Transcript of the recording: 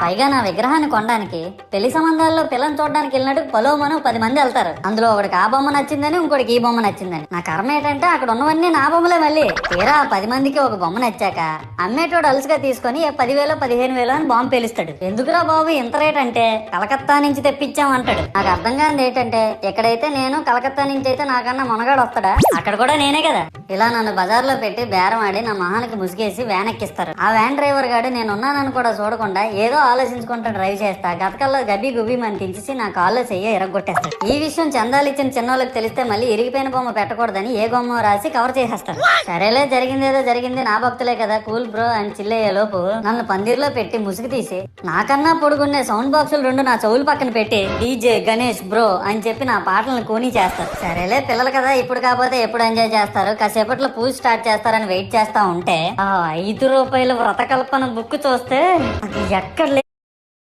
పైగా నా విగ్రహాన్ని కొనడానికి పెళ్లి సంబంధాల్లో పిల్లని చూడడానికి వెళ్ళినట్టు పలోమను 10 మంది వెళ్తారు. అందులో ఒకడికి ఆ బొమ్మ నచ్చిందని, ఇంకోటికి ఈ బొమ్మ నచ్చిందని. నా కర్మ ఏంటంటే అక్కడ ఉన్నవన్నీ నా బొమ్మలే. మళ్ళీ తీరా 10 మందికి ఒక బొమ్మ నచ్చాక అమ్మేటోడు అలుసుగా తీసుకొని 10,000 15,000 అని బాంబు పేలుస్తాడు. ఎందుకురా బాబు ఇంత రేట్ అంటే కలకత్తా నుంచి తెప్పించామంటాడు. నాకు అర్థం కానిది ఏంటంటే ఎక్కడైతే నేను కలకత్తా నుంచి అయితే నాకన్నా మొనగాడు వస్తాడా, అక్కడ కూడా నేనే కదా. ఇలా నన్ను బజార్లో పెట్టి బేరం ఆడి నా మొహానికి ముసుగేసి వ్యాన్ ఎక్కిస్తారు. ఆ వ్యాన్ డ్రైవర్ గాడు నేను ఉన్నానని కూడా చూడకుండా ఏదో ఆలోచించుకుంటూ డ్రైవ్ చేస్తా గతకల్లో గబ్బి గుబ్బి అని తించేసి నా కాల్లో చెయ్యి ఇరగొట్టేస్తాడు. ఈ విషయం చందాలు ఇచ్చిన చిన్నోళ్ళకి తెలిస్తే మళ్ళీ ఇరిగిపోయిన బొమ్మ పెట్టకూడదని ఏ బొమ్మ రాసి కవర్ చేసేస్తాడు. సరేలే జరిగిందేదో జరిగింది, నా భక్తులే కదా కూల్ బ్రో అని చిల్లయ్యే లోపు నన్ను పందిర్లో పెట్టి ముసుగు తీసి నాకన్నా పొడుగున్నే సౌండ్ బాక్సులు 2 నా చెవులు పక్కన పెట్టి డీజే గణేష్ బ్రో అని చెప్పి నా పాటలను కూనీ చేస్తారు. సరేలే పిల్లలు కదా ఇప్పుడు కాకపోతే ఎప్పుడు ఎంజాయ్ చేస్తారు, కాసేపట్లో పూజ స్టార్ట్ చేస్తారని వెయిట్ చేస్తా ఉంటే ఆ 5 రూపాయల వ్రతకల్పన బుక్ చూస్తే అది ఎక్కడ